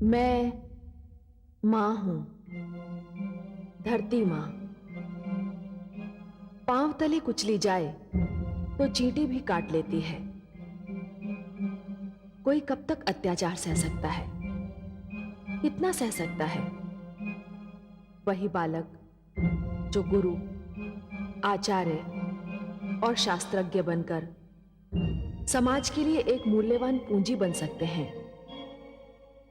मैं मां हूं, धरती मां। पांव तले कुचली जाए तो चींटी भी काट लेती है। कोई कब तक अत्याचार सह सकता है? कितना सह सकता है? वही बालक जो गुरु, आचार्य और शास्त्रज्ञ बनकर समाज के लिए एक मूल्यवान पूंजी बन सकते हैं।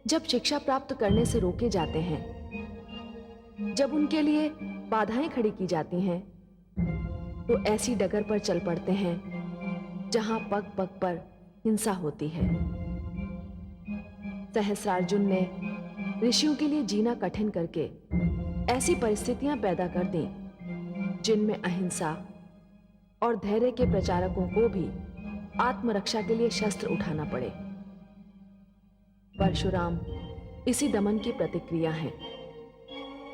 जब शिक्षा प्राप्त करने से रोके जाते हैं, जब उनके लिए बाधाएं खड़ी की जाती हैं, तो ऐसी डगर पर चल पड़ते हैं जहां पग पग पर हिंसा होती है। सहस्रार्जुन ने ऋषियों के लिए जीना कठिन करके ऐसी परिस्थितियां पैदा कर दी जिनमें अहिंसा और धैर्य के प्रचारकों को भी आत्मरक्षा के लिए शस्त्र उठाना पड़े। परशुराम इसी दमन की प्रतिक्रिया हैं,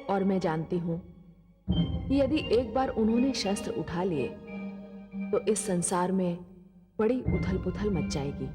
और मैं जानती हूं कि यदि एक बार उन्होंने शस्त्र उठा लिए तो इस संसार में बड़ी उथल पुथल मच जाएगी।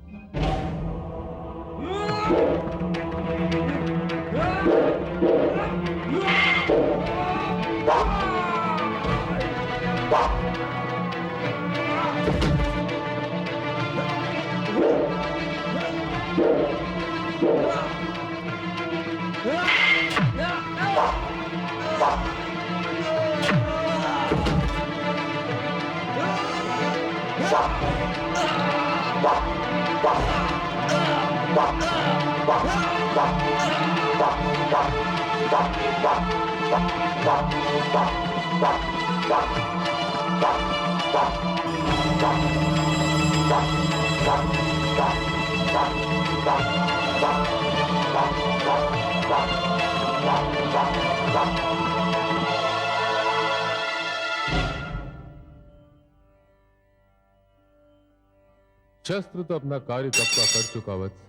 शस्त्र तो अपना कार्य कब का कर चुका वत्स।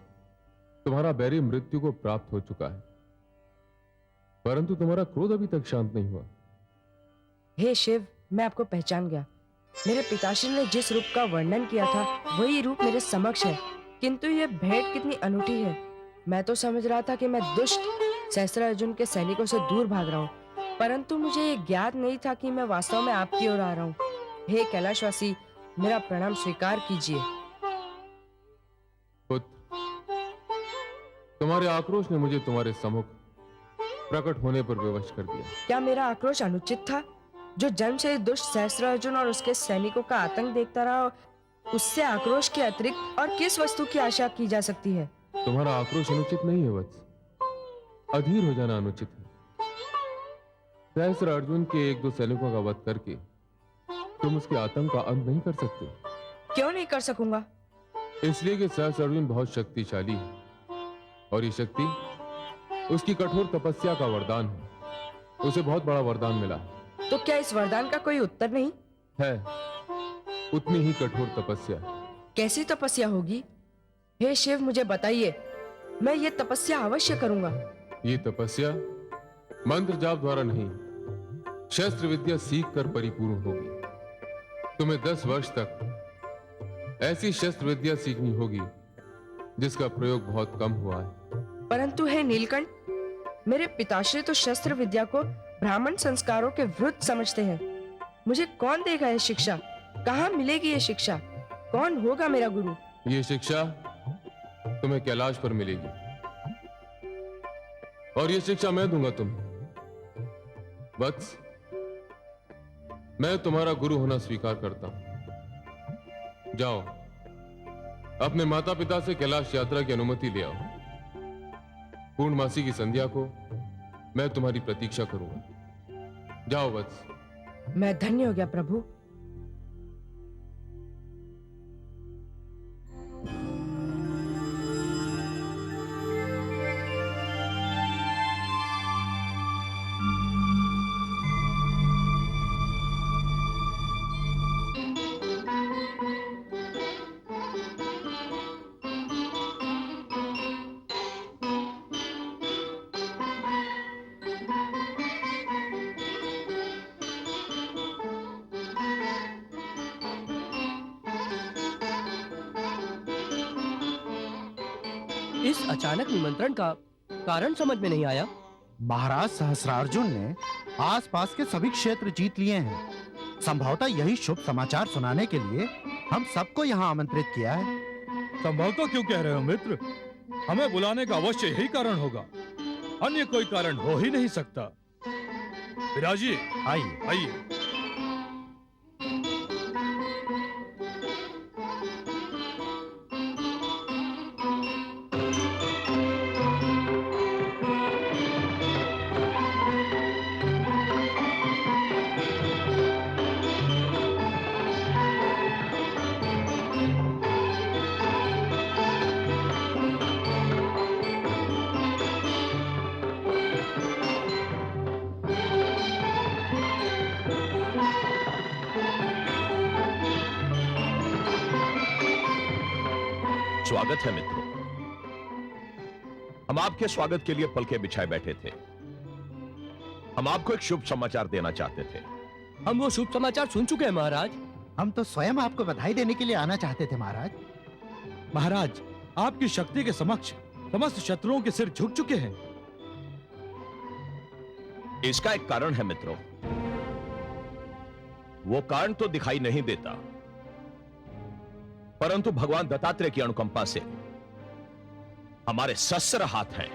तुम्हारा बैरी मृत्यु को प्राप्त हो चुका है, परंतु तुम्हारा क्रोध अभी तक शांत नहीं हुआ। हे शिव, मैं आपको पहचान गया। मेरे पिताश्री ने जिस रूप का वर्णन किया था वही रूप मेरे समक्ष है, किंतु यह भेंट कितनी अनूठी है। मैं तो समझ रहा था कि मैं दुष्ट सहस्त्रार्जुन के सैनिकों से दूर भाग रहा हूँ, परंतु मुझे ये ज्ञात नहीं था कि मैं वास्तव में आपकी ओर आ रहा हूँ। हे कैलाशवासी, मेरा प्रणाम स्वीकार कीजिए। पुत्र, तुम्हारे आक्रोश ने मुझे तुम्हारे सम्मुख प्रकट होने पर विवश कर दिया। क्या मेरा आक्रोश अनुचित था? जो जन्म से दुष्ट सहस्त्रार्जुन और उसके सैनिकों का आतंक देखता रहा, उससे आक्रोश के अतिरिक्त और किस वस्तु की आशा की जा सकती है? तुम्हारा आक्रोश अनुचित नहीं है वत्स, अधीर हो जाना अनुचित है। सहस्त्रार्जुन के एक दो सैनिकों का वध करके तुम उसके आतंक का अंत नहीं कर सकते। क्यों नहीं कर सकूंगा? इसलिए कि सहस्त्रार्जुन बहुत शक्तिशाली है, और ये शक्ति उसकी कठोर तपस्या का वरदान है। उसे बहुत बड़ा वरदान मिला है। तो क्या इस वरदान का कोई उत्तर नहीं है? उतनी ही कठोर तपस्या। कैसी तपस्या होगी? हे शिव, मुझे बताइए, मैं ये तपस्या अवश्य करूंगा। ये तपस्या मंत्र जाप द्वारा नहीं, शस्त्र विद्या सीख कर परिपूर्ण होगी। तुम्हें 10 वर्ष तक ऐसी शस्त्र विद्या सीखनी होगी जिसका प्रयोग बहुत कम हुआ है। परंतु हे नीलकंठ, मेरे पिताश्री तो शस्त्र विद्या को ब्राह्मण संस्कारों के विरुद्ध समझते हैं। मुझे कौन देगा ये शिक्षा? कहाँ मिलेगी ये शिक्षा? कौन होगा मेरा गुरु? ये शिक्षा तुम्हें कैलाश पर मिलेगी, और ये शिक्षा मैं दूंगा तुम्हें। वत्स, मैं तुम्हारा गुरु होना स्वीकार करता हूं। जाओ, अपने माता पिता से कैलाश यात्रा की अनुमति ले आओ। पूर्णमासी की संध्या को मैं तुम्हारी प्रतीक्षा करूंगा। जाओ वत्स। मैं धन्य हो गया प्रभु। इस अचानक निमंत्रण का कारण समझ में नहीं आया। महाराज सहस्रार्जुन ने आसपास के सभी क्षेत्र जीत लिए हैं। संभवतः यही शुभ समाचार सुनाने के लिए हम सबको यहाँ आमंत्रित किया है। संभवतः क्यों कह रहे हो मित्र? हमें बुलाने का अवश्य यही कारण होगा, अन्य कोई कारण हो ही नहीं सकता। विराजिए, आइए। आइए। स्वागत है मित्रों। हम आपके स्वागत के लिए पलके बिछाए बैठे थे। हम आपको एक शुभ समाचार देना चाहते थे। हम वो शुभ समाचार सुन चुके हैं महाराज। हम तो स्वयं आपको बधाई देने के लिए आना चाहते थे महाराज। महाराज, आपकी शक्ति के समक्ष समस्त शत्रुओं के सिर झुक चुके हैं। इसका एक कारण है मित्रों। वो कारण तो दिखाई नहीं देता, परंतु भगवान दत्तात्रेय की अनुकंपा से हमारे सहस्त्र हाथ हैं।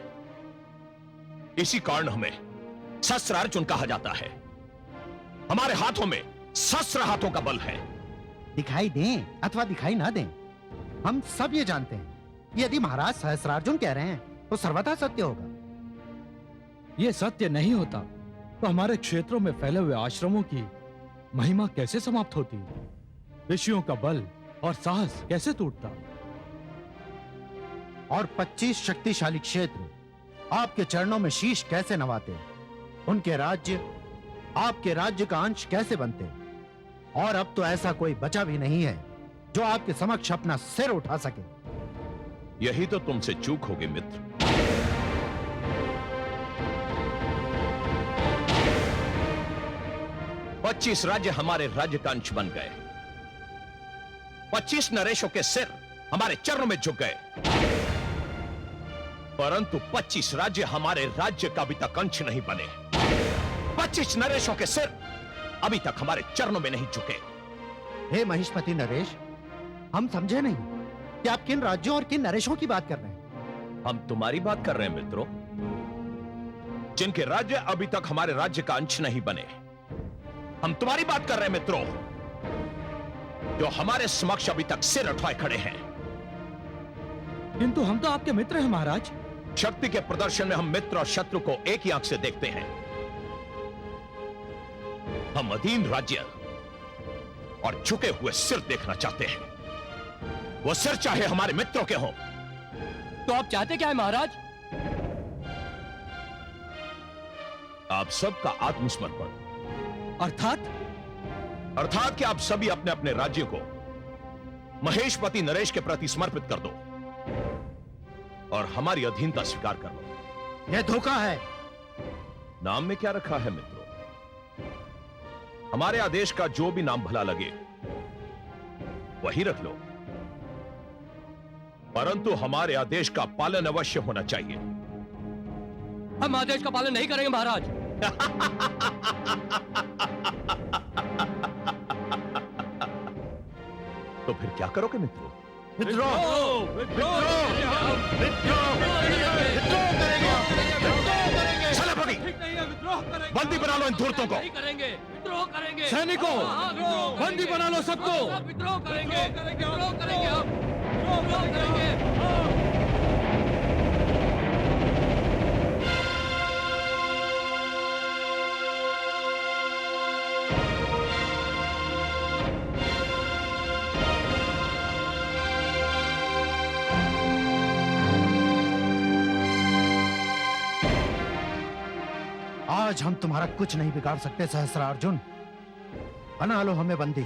इसी कारण हमें सहस्त्रार्जुन कहा जाता है। हमारे हाथों में सहस्त्र हाथों का बल है। दिखाई दें अथवा दिखाई ना दें, हम सब ये जानते हैं कि यदि महाराज सहस्रार्जुन कह रहे हैं तो सर्वथा सत्य होगा। ये सत्य नहीं होता तो हमारे क्षेत्रों में फैले हुए आश्रमों की महिमा कैसे समाप्त होती? ऋषियों का बल और साहस कैसे टूटता? और 25 शक्तिशाली क्षेत्र आपके चरणों में शीश कैसे नवाते? उनके राज्य आपके राज्य का अंश कैसे बनते? और अब तो ऐसा कोई बचा भी नहीं है जो आपके समक्ष अपना सिर उठा सके। यही तो तुमसे चूक होगी मित्र। पच्चीस राज्य हमारे राज्य का अंश बन गए। 25 नरेशों के सिर हमारे चरणों में झुक गए, परंतु 25 राज्य हमारे राज्य का अभी तक अंश नहीं बने। 25 नरेशों के सिर अभी तक हमारे चरणों में नहीं झुके। हे महिष्मति नरेश, हम समझे नहीं कि आप किन राज्यों और किन नरेशों की बात कर रहे हैं। हम तुम्हारी बात कर रहे हैं मित्रों, जिनके राज्य अभी तक हमारे राज्य का अंश नहीं बने। हम तुम्हारी बात कर रहे हैं मित्रों, जो हमारे समक्ष अभी तक सिर उठाए खड़े हैं। किंतु हम तो आपके मित्र हैं महाराज। शक्ति के प्रदर्शन में हम मित्र और शत्रु को एक ही आंख से देखते हैं। हम अधीन राज्य और झुके हुए सिर देखना चाहते हैं। वो सिर चाहे हमारे मित्रों के हों। तो आप चाहते क्या है महाराज? आप सबका आत्मसमर्पण, अर्थात कि आप सभी अपने अपने राज्य को महेशपति नरेश के प्रति समर्पित कर दो और हमारी अधीनता स्वीकार कर लो। यह धोखा है। नाम में क्या रखा है मित्रों? हमारे आदेश का जो भी नाम भला लगे वही रख लो, परंतु हमारे आदेश का पालन अवश्य होना चाहिए। हम आदेश का पालन नहीं करेंगे महाराज। तो फिर क्या करोगे मित्रों? बंदी बना लो इन धूर्तों को। करेंगे विद्रोह करेंगे। सैनिकों, बंदी बना लो सबको। विद्रोह करेंगे, विद्रोह करेंगे हम, विद्रोह करेंगे। आज हम तुम्हारा कुछ नहीं बिगाड़ सकते सहस्रार्जुन। बना लो हमें बंदी।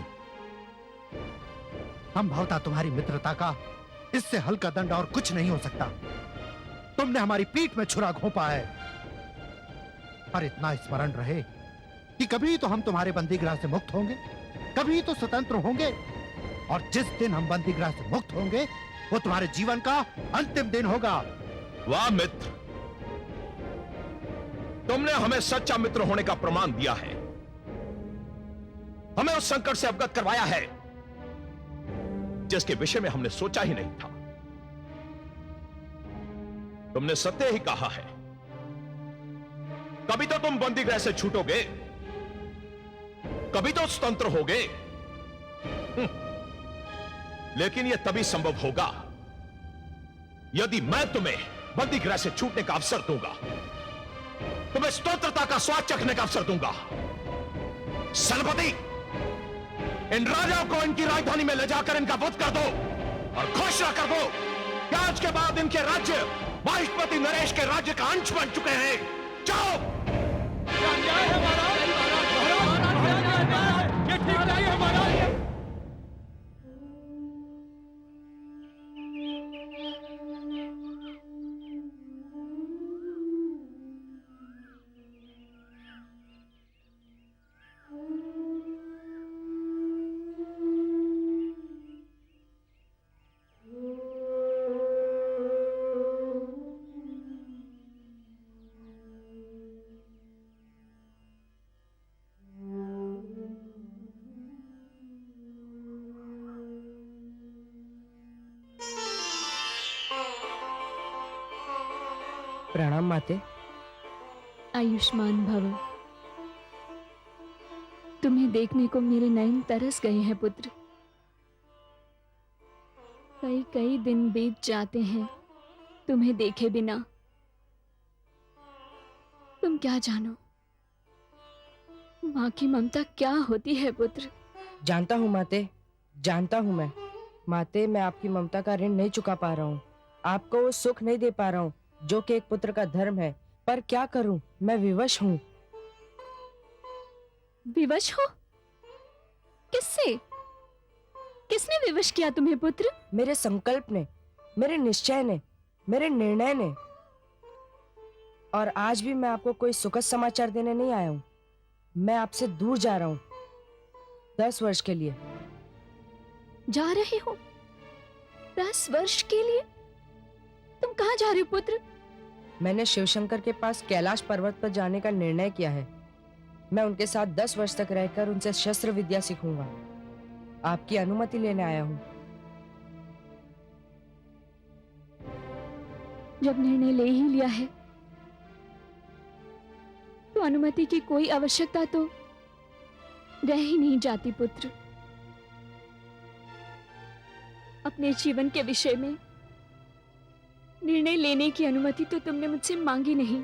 हम भवता तुम्हारी मित्रता का इससे हल्का दंड और कुछ नहीं हो सकता। तुमने हमारी पीठ में छुरा घोंपा है, पर इतना स्मरण रहे कि कभी तो हम तुम्हारे बंदीगृह से मुक्त होंगे, कभी तो स्वतंत्र होंगे, और जिस दिन हम बंदीगृह से मुक्त होंगे वो तुम्हारे जीवन का अंतिम दिन होगा। वाह मित्र, तुमने हमें सच्चा मित्र होने का प्रमाण दिया है, हमें उस संकट से अवगत करवाया है जिसके विषय में हमने सोचा ही नहीं था। तुमने सत्य ही कहा है, कभी तो तुम बंदीगृह से छूटोगे, कभी तो स्वतंत्र होगे। लेकिन यह तभी संभव होगा यदि मैं तुम्हें बंदीगृह से छूटने का अवसर दूंगा, तुम्हें स्वतंत्रता का स्वाद चखने का अवसर दूंगा। सेनापति, इन राजाओं को इनकी राजधानी में ले जाकर इनका वध कर दो और घोषणा कर दो कि आज के बाद इनके राज्य वाहिष्ठपति नरेश के राज्य का अंश बन चुके हैं। जाओ। अन्याय है महाराज, ये ठीक नहीं है महाराज। प्रणाम माते। आयुष्मान भव। तुम्हें देखने को मेरे नयन तरस गए हैं पुत्र। कई कई दिन बीत जाते हैं तुम्हें देखे बिना। तुम क्या जानो माँ की ममता क्या होती है पुत्र। जानता हूँ माते, जानता हूँ मैं। माते, मैं आपकी ममता का ऋण नहीं चुका पा रहा हूँ, आपको वो सुख नहीं दे पा रहा हूँ जो कि एक पुत्र का धर्म है। पर क्या करूं, मैं विवश हूं। विवश हो? किससे? किसने विवश किया तुम्हें पुत्र? मेरे संकल्प ने, मेरे निश्चय ने, मेरे निर्णय ने। और आज भी मैं आपको कोई सुखद समाचार देने नहीं आया हूं। मैं आपसे दूर जा रहा हूं 10 वर्ष के लिए। जा रहे हो 10 वर्ष के लिए? तुम कहाँ जा रहे हो पुत्र? मैंने शिवशंकर के पास कैलाश पर्वत पर जाने का निर्णय किया है। मैं उनके साथ 10 वर्ष तक रहकर उनसे शस्त्र विद्या सीखूंगा। आपकी अनुमति लेने आया हूं। जब निर्णय ले ही लिया है तो अनुमति की कोई आवश्यकता तो रह ही नहीं जाती पुत्र। अपने जीवन के विषय में निर्णय लेने की अनुमति तो तुमने मुझसे मांगी नहीं।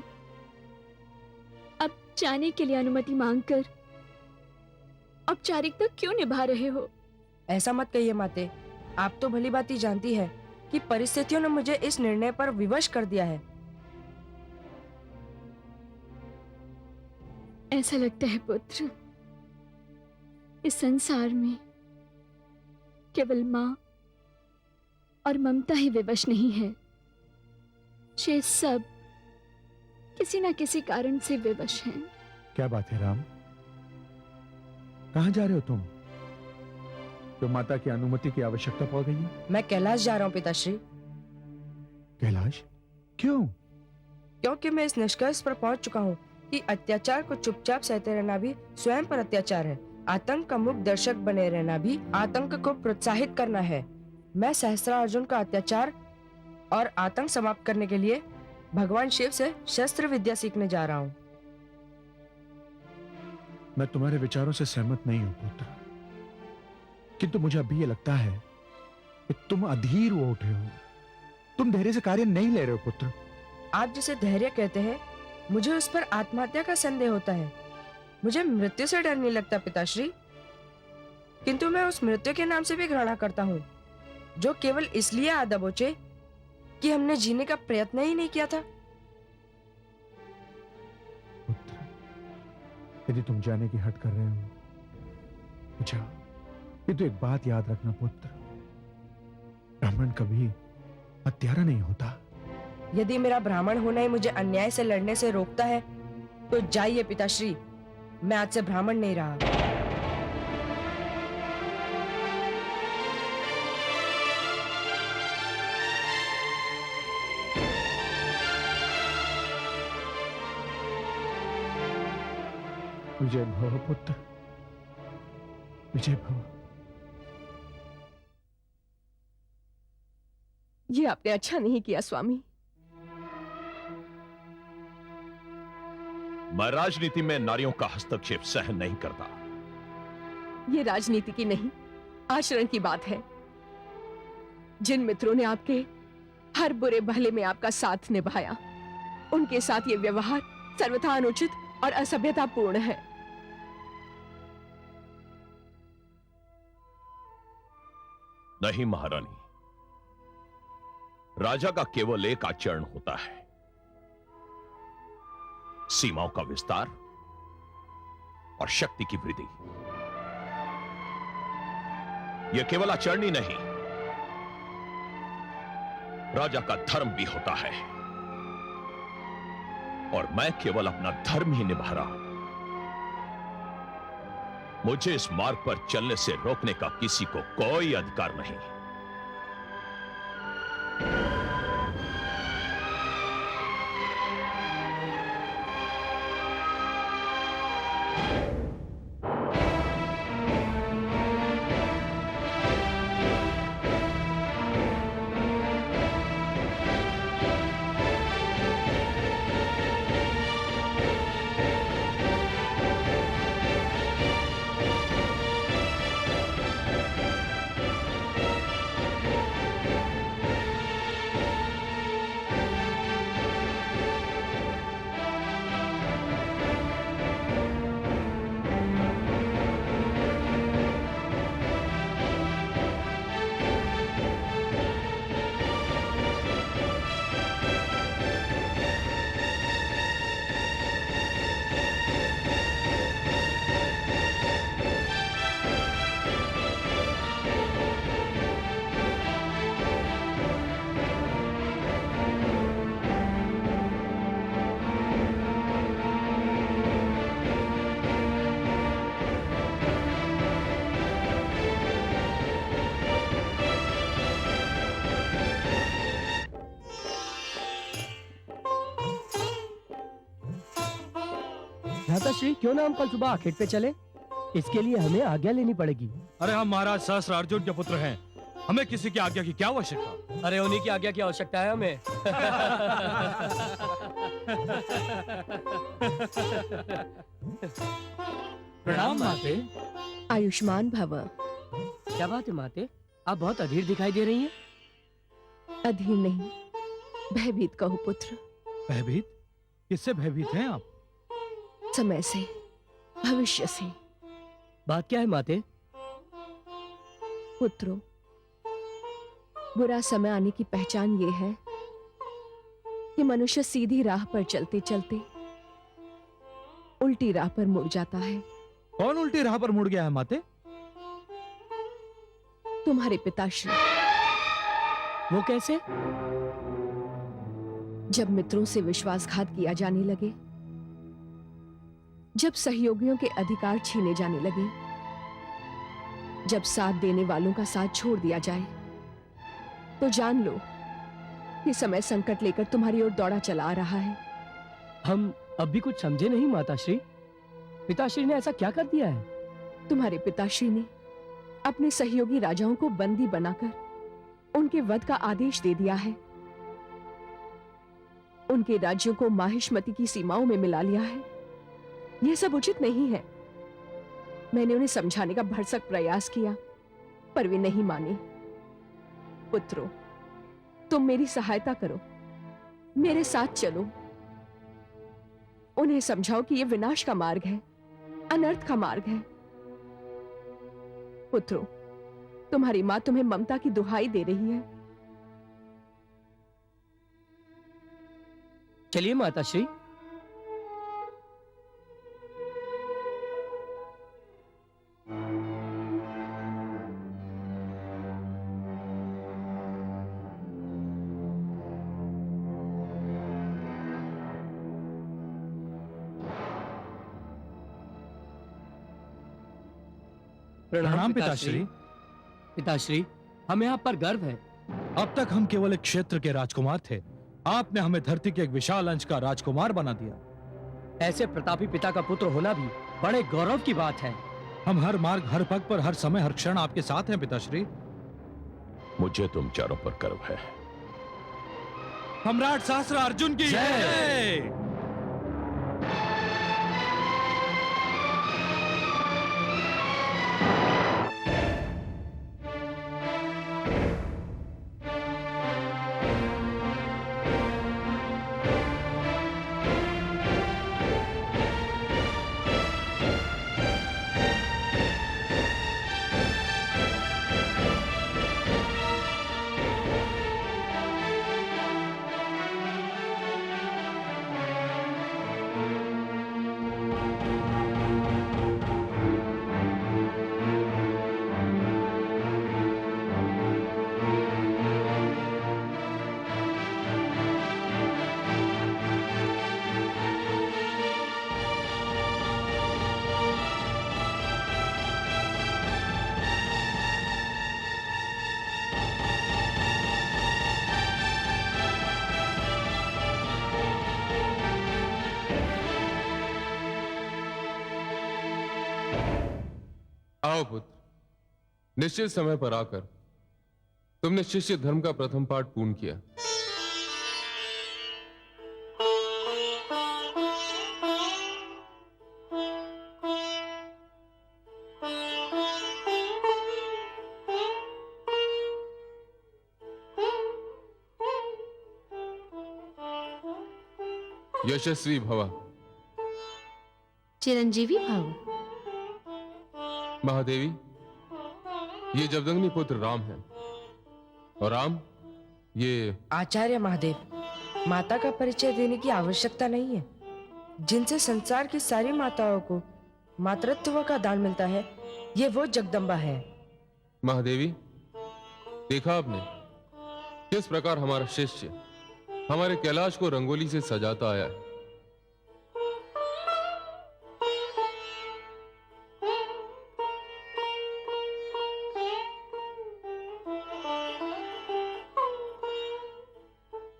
अब जाने के लिए अनुमति मांगकर औपचारिकता क्यों निभा रहे हो? ऐसा मत कहिए माते, आप तो भली भांति जानती है कि परिस्थितियों ने मुझे इस निर्णय पर विवश कर दिया है। ऐसा लगता है पुत्र, इस संसार में केवल मां और ममता ही विवश नहीं है, शेष सब किसी ना किसी कारण से विवश हैं। क्या बात है राम, कहां जा रहे हो तुम? तो माता की अनुमति की आवश्यकता पड़ गई है। मैं कैलाश जा रहा हूँ पिताश्री। कैलाश? क्यों? क्योंकि मैं इस निष्कर्ष पर पहुंच चुका हूँ कि अत्याचार को चुपचाप सहते रहना भी स्वयं पर अत्याचार है। आतंक का मुख्य दर्शक बने रहना भी आतंक को प्रोत्साहित करना है। मैं सहस्त्रार्जुन का अत्याचार और आतंक समाप्त करने के लिए भगवान शिव से शस्त्र विद्या सीखने जा रहा हूँ। मैं तुम्हारे विचारों से सहमत नहीं हूं पुत्र, किंतु मुझे अभी ये लगता है कि तुम अधीर हो उठे हो। तुम धैर्य से कार्य नहीं ले रहे हो पुत्र। आप जिसे धैर्य कहते हैं, मुझे उस पर आत्महत्या का संदेह होता है। मुझे मृत्यु से डर नहीं लगता पिताश्री, किंतु मैं उस मृत्यु के नाम से भी घृणा करता हूँ जो केवल इसलिए आ दबोचे कि हमने जीने का प्रयत्न ही नहीं किया था। पुत्र, यदि तुम जाने की हट कर रहे हो तो जाओ, किंतु एक बात याद रखना पुत्र, ब्राह्मण कभी हत्यारा नहीं होता। यदि मेरा ब्राह्मण होना ही मुझे अन्याय से लड़ने से रोकता है तो जाइए पिताश्री, मैं आज से ब्राह्मण नहीं रहा। विजय भव पुत्र, विजय भव। ये आपने अच्छा नहीं किया स्वामी। मैं राजनीति में नारियों का हस्तक्षेप सहन नहीं करता। ये राजनीति की नहीं, आचरण की बात है। जिन मित्रों ने आपके हर बुरे भले में आपका साथ निभाया, उनके साथ ये व्यवहार सर्वथा अनुचित और असभ्यतापूर्ण है। नहीं महारानी, राजा का केवल एक आचरण होता है, सीमाओं का विस्तार और शक्ति की वृद्धि। यह केवल आचरण ही नहीं, राजा का धर्म भी होता है, और मैं केवल अपना धर्म ही निभा रहा हूं। मुझे इस मार्ग पर चलने से रोकने का किसी को कोई अधिकार नहीं। भ्राताश्री, क्यों ना हम कल सुबह आखेट पे चले? इसके लिए हमें आज्ञा लेनी पड़ेगी। अरे हम महाराज सहस्त्रार्जुन के पुत्र हैं, हमें किसी की आज्ञा की क्या आवश्यकता? अरे उन्हीं की आज्ञा की आवश्यकता है हमें। प्रणाम माते। आयुष्मान भव। क्या बात है माते, आप बहुत अधीर दिखाई दे रही हैं। अधीर नहीं, भयभीत कहो पुत्र। भयभीत? किससे भयभीत हैं आप? समय से, भविष्य से। बात क्या है माते? पुत्रो, बुरा समय आने की पहचान ये है कि मनुष्य सीधी राह पर चलते चलते उल्टी राह पर मुड़ जाता है। कौन उल्टी राह पर मुड़ गया है माते? तुम्हारे पिताश्री। वो कैसे? जब मित्रों से विश्वासघात किया जाने लगे, जब सहयोगियों के अधिकार छीने जाने लगे, जब साथ देने वालों का साथ छोड़ दिया जाए, तो जान लो कि समय संकट लेकर तुम्हारी ओर दौड़ा चला आ रहा है। हम अब भी कुछ समझे नहीं माताश्री। पिताश्री ने ऐसा क्या कर दिया है? तुम्हारे पिताश्री ने अपने सहयोगी राजाओं को बंदी बनाकर उनके वध का आदेश दे दिया है। उनके राज्यों को माहिष्मति की सीमाओं में मिला लिया है। यह सब उचित नहीं है। मैंने उन्हें समझाने का भरसक प्रयास किया, पर वे नहीं माने। पुत्रो, तुम मेरी सहायता करो, मेरे साथ चलो। उन्हें समझाओ कि यह विनाश का मार्ग है, अनर्थ का मार्ग है। पुत्रो, तुम्हारी मां तुम्हें ममता की दुहाई दे रही है। चलिए माताश्री। प्रणाम पिताश्री। पिताश्री, हमें आप पर गर्व है। अब तक हम केवल एक क्षेत्र के राजकुमार थे, आपने हमें धरती के एक विशाल अंश का राजकुमार बना दिया। ऐसे प्रतापी पिता का पुत्र होना भी बड़े गौरव की बात है। हम हर मार्ग, हर पग पर, हर समय, हर क्षण आपके साथ हैं पिताश्री। मुझे तुम चारों पर गर्व है। सम्राट सहस्त्र अर्जुन की जय। आओ पुत्र, निश्चित समय पर आकर तुमने शिष्य धर्म का प्रथम पाठ पूर्ण किया। यशस्वी भवा। चिरंजीवी भव। महादेवी, ये जमदग्नि पुत्र राम है और राम ये आचार्य महादेव, माता का परिचय देने की आवश्यकता नहीं है। जिनसे संसार की सारी माताओं को मातृत्व का दान मिलता है, ये वो जगदम्बा है। महादेवी, देखा आपने किस प्रकार हमारा शिष्य हमारे कैलाश को रंगोली से सजाता आया है।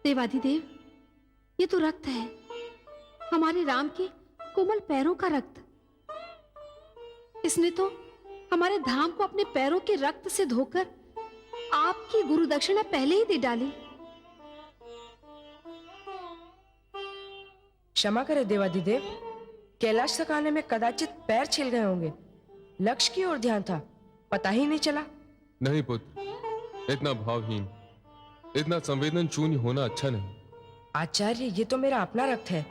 देवाधिदेव, ये तो रक्त है, हमारे राम के कोमल पैरों का रक्त। इसने तो हमारे धाम को अपने पैरों के रक्त से धोकर आपकी गुरु दक्षिणा पहले ही दे डाली। क्षमा करे देवाधिदेव, कैलाश तक आने में कदाचित पैर छिल गए होंगे। लक्ष्य की ओर ध्यान था, पता ही नहीं चला। नहीं पुत्र, इतना भावहीन, इतना संवेदन शून्य होना अच्छा नहीं। आचार्य, ये तो मेरा अपना रक्त है,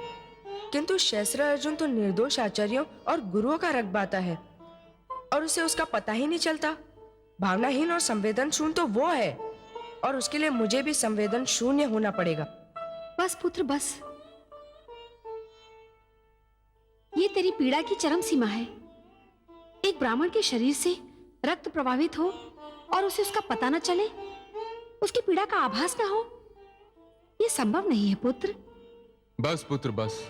किंतु शेषर अर्जुन तो निर्दोष आचार्यों और गुरुओं का रक्त बाता है और उसे उसका पता ही नहीं चलता। भावनाहीन और संवेदन शून्य तो वो है, और उसके लिए मुझे भी संवेदन शून्य होना पड़ेगा। बस पुत्र बस, ये तेरी पीड़ा की चरम सीमा है। एक ब्राह्मण के शरीर से रक्त प्रभावित हो और उसे उसका पता न चले, उसकी पीड़ा का आभास न हो, यह संभव नहीं है पुत्र। बस पुत्र बस,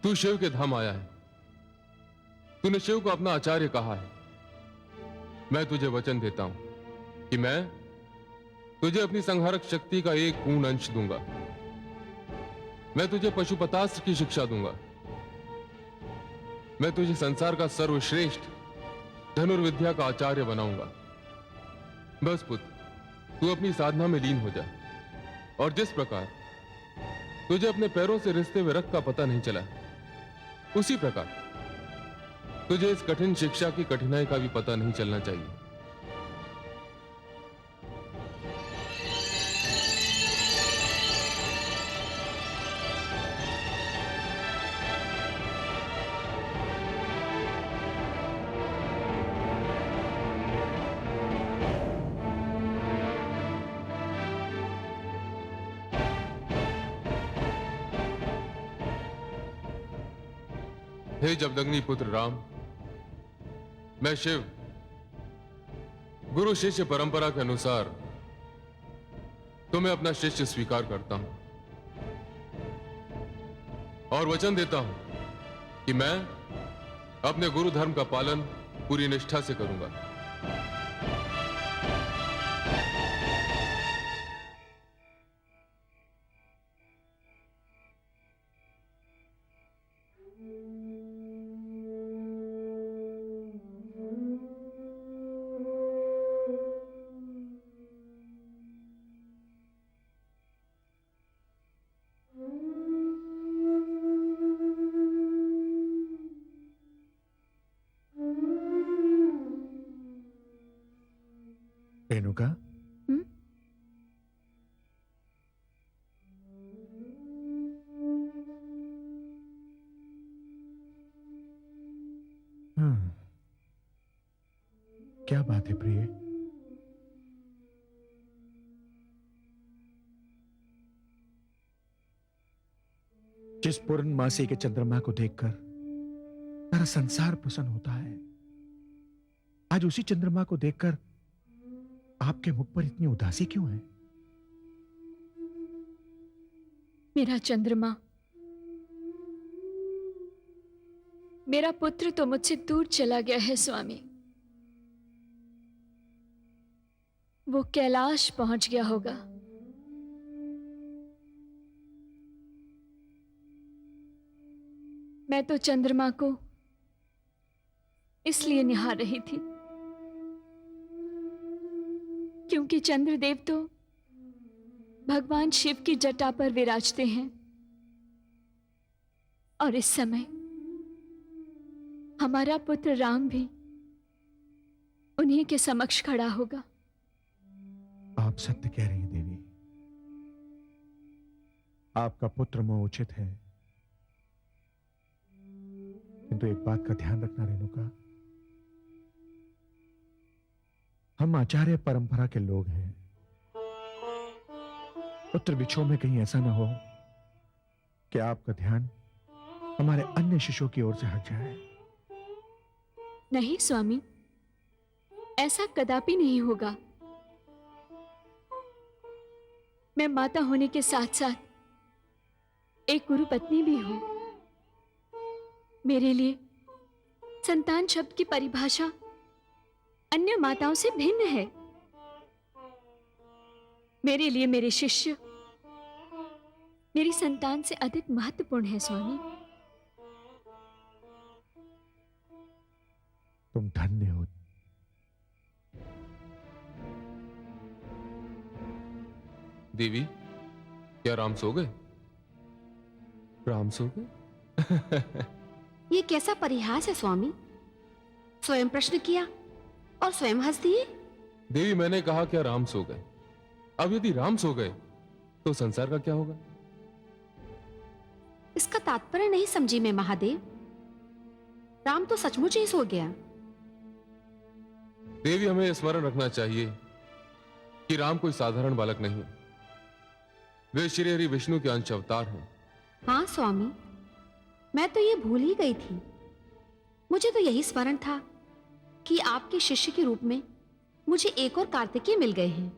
तू शिव के धाम आया है, तूने शिव को अपना आचार्य कहा है। मैं तुझे वचन देता हूं कि मैं तुझे अपनी संहारक शक्ति का एक पूर्ण अंश दूंगा। मैं तुझे पशुपतास्त्र की शिक्षा दूंगा। मैं तुझे संसार का सर्वश्रेष्ठ धनुर्विद्या का आचार्य बनाऊंगा। बस पुत्र, तू अपनी साधना में लीन हो जा, और जिस प्रकार तुझे अपने पैरों से रिसते हुए रक्त का पता नहीं चला, उसी प्रकार तुझे इस कठिन शिक्षा की कठिनाई का भी पता नहीं चलना चाहिए। हे जमदग्नि पुत्र राम, मैं शिव गुरु शिष्य परंपरा के अनुसार तुम्हें अपना शिष्य स्वीकार करता हूं और वचन देता हूं कि मैं अपने गुरु धर्म का पालन पूरी निष्ठा से करूंगा। रेणुका, हम्म? क्या बात है प्रिय? जिस पूर्णमासी के चंद्रमा को देखकर सारा संसार प्रसन्न होता है, आज उसी चंद्रमा को देखकर आपके मुख पर इतनी उदासी क्यों है? मेरा चंद्रमा, मेरा पुत्र तो मुझसे दूर चला गया है स्वामी। वो कैलाश पहुंच गया होगा। मैं तो चंद्रमा को इसलिए निहार रही थी क्योंकि चंद्रदेव तो भगवान शिव की जटा पर विराजते हैं और इस समय हमारा पुत्र राम भी उन्हीं के समक्ष खड़ा होगा। आप सत्य कह रही हैं देवी, आपका पुत्र मोह उचित है, किंतु एक बात का ध्यान रखना रेणुका, हम आचार्य परंपरा के लोग हैं। पुत्र बिछो में कहीं ऐसा ना हो कि आपका ध्यान हमारे अन्य शिष्यों की ओर से हट जाए। नहीं स्वामी, ऐसा कदापि नहीं होगा। मैं माता होने के साथ साथ एक गुरु पत्नी भी हूं। मेरे लिए संतान शब्द की परिभाषा अन्य माताओं से भिन्न है। मेरे लिए मेरे शिष्य मेरी संतान से अधिक महत्वपूर्ण है स्वामी। तुम धन्य हो। देवी, क्या राम सो गए? राम सो गए? ये कैसा परिहास है स्वामी? स्वयं प्रश्न किया और स्वयं हंस दिए। देवी, मैंने कहा क्या राम सो गए? अब यदि राम सो गए तो संसार का क्या होगा? इसका तात्पर्य नहीं समझी मैं महादेव। राम तो सचमुच ही सो गया। देवी, हमें स्मरण रखना चाहिए कि राम कोई साधारण बालक नहीं, वे श्री हरि विष्णु के अंश अवतार हैं। हाँ स्वामी, मैं तो ये भूल ही गई थी। मुझे तो यही स्मरण था कि आपके शिष्य के रूप में मुझे एक और कार्तिकेय मिल गए हैं।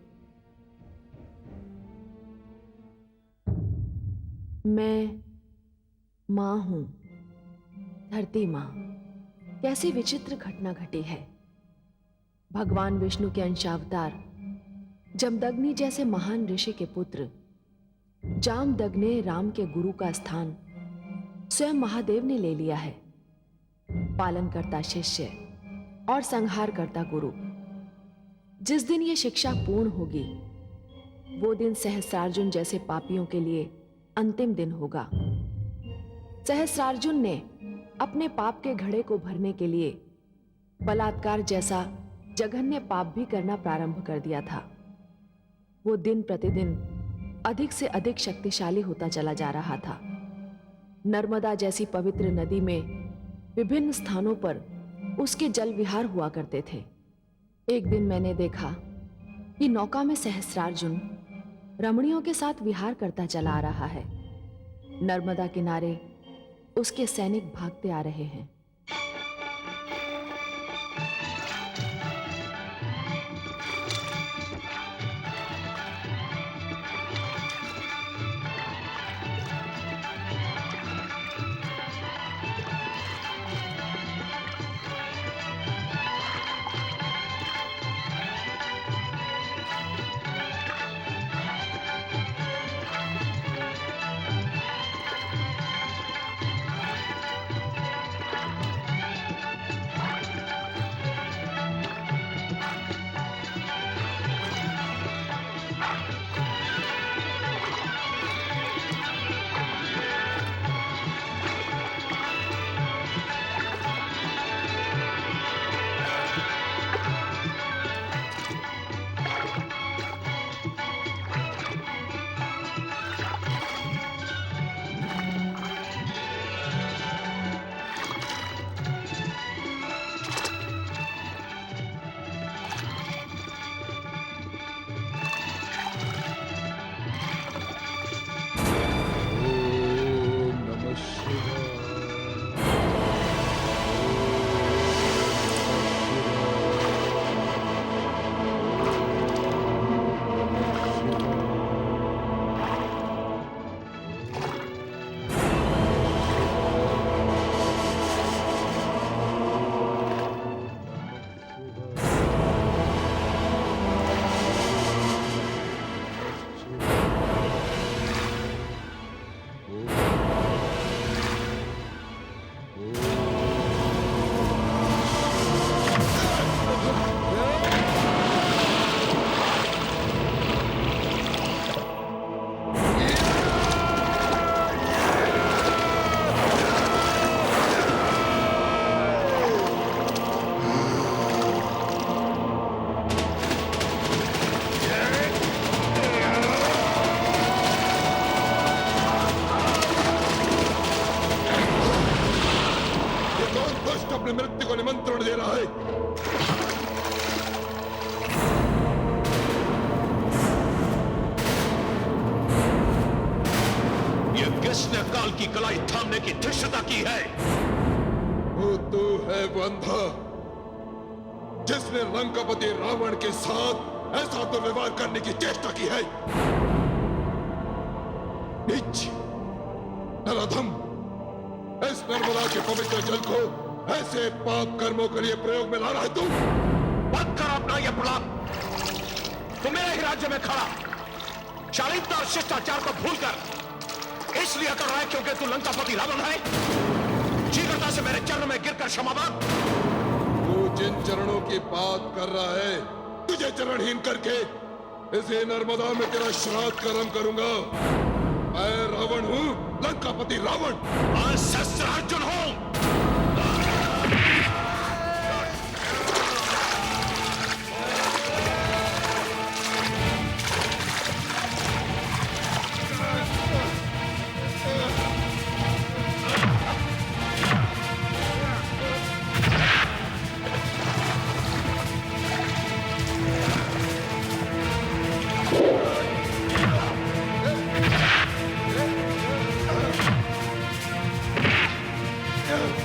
मैं मां हूं, धरती मां। कैसी विचित्र घटना घटी है। भगवान विष्णु के अंशावतार जमदग्नि जैसे महान ऋषि के पुत्र जामदग्नि ने राम के गुरु का स्थान स्वयं महादेव ने ले लिया है। पालन करता शिष्य और संहार करता गुरु। जिस दिन ये शिक्षा पूर्ण होगी वो दिन सहस्रार्जुन जैसे पापियों के लिए अंतिम दिन होगा। सहस्रार्जुन ने अपने पाप के घड़े को भरने के लिए बलात्कार जैसा जघन्य पाप भी करना प्रारंभ कर दिया था। वो दिन प्रतिदिन अधिक से अधिक शक्तिशाली होता चला जा रहा था। नर्मदा जैसी पवित्र नदी में विभिन्न स्थानों पर उसके जल विहार हुआ करते थे। एक दिन मैंने देखा कि नौका में सहस्रार्जुन रमणियों के साथ विहार करता चला आ रहा है। नर्मदा किनारे उसके सैनिक भागते आ रहे हैं। आमंत्रण दे रहा है। ये किसने काल की कलाई थामने की धृष्टता की है? वो तू है बंधा जिसने लंकापति रावण के साथ ऐसा दुर्व्यवहार करने की चेष्टा की है। नीच, नराधम, इस नर्मदा के पवित्र जल को ऐसे पाप कर्मों के लिए प्रयोग में ला रहा है तू। बंद कर अपना यह प्रलाप। तू मेरे ही राज्य में खड़ा शालीनता और शिष्टाचार को भूलकर इसलिए कर रहा है क्योंकि तू लंकापति रावण है। शीघ्रता से मेरे चरण में गिरकर क्षमा मांग। तू जिन चरणों की बात कर रहा है, तुझे चरणहीन करके इसे नर्मदा में तेरा श्राद्ध कर्म करूंगा। मैं रावण हूं, लंकापति रावण। मैं सहस्त्रार्जुन हूं। Yeah.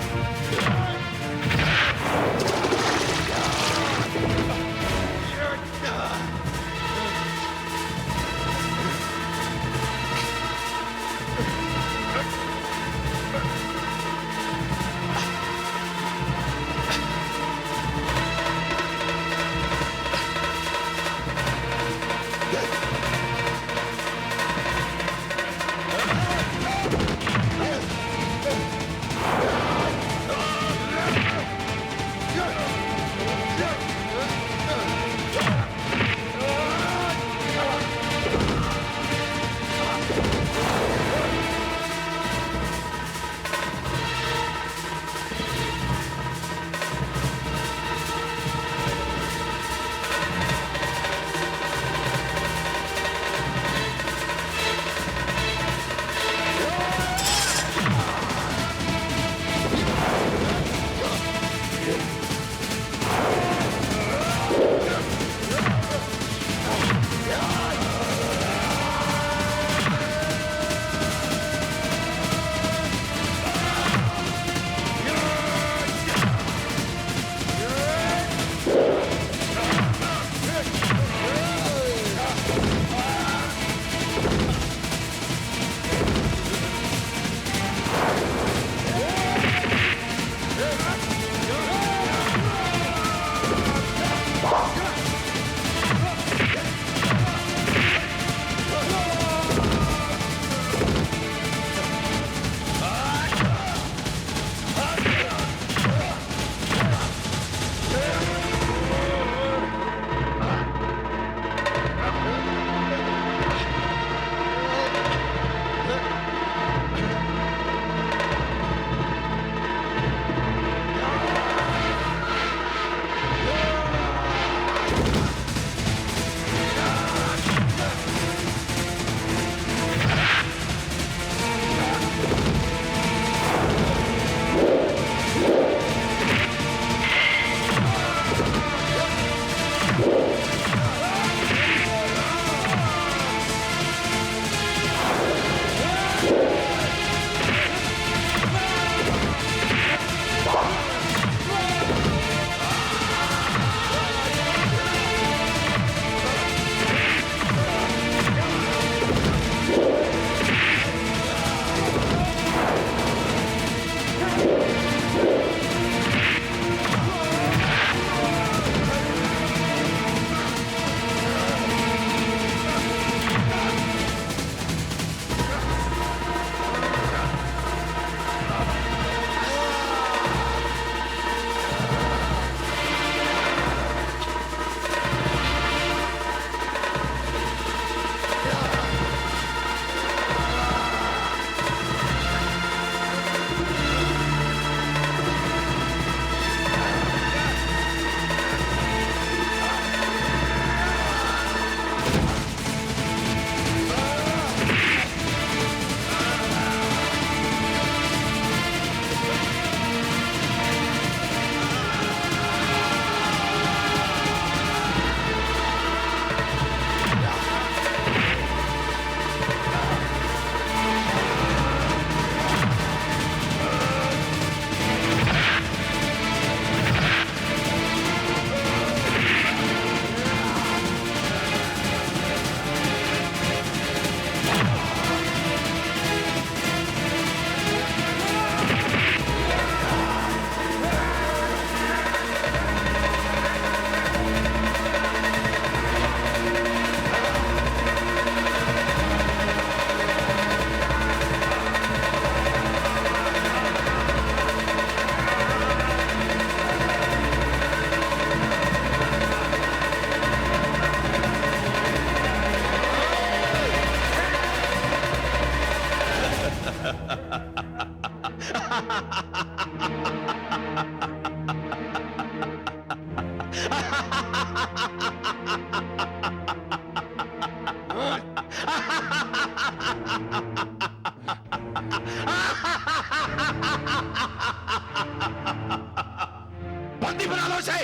बंदी बना लो इसे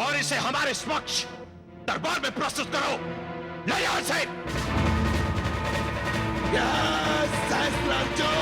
और इसे हमारे समक्ष दरबार में प्रस्तुत करो। ले आओ इसे। सहस्त्रार्जुन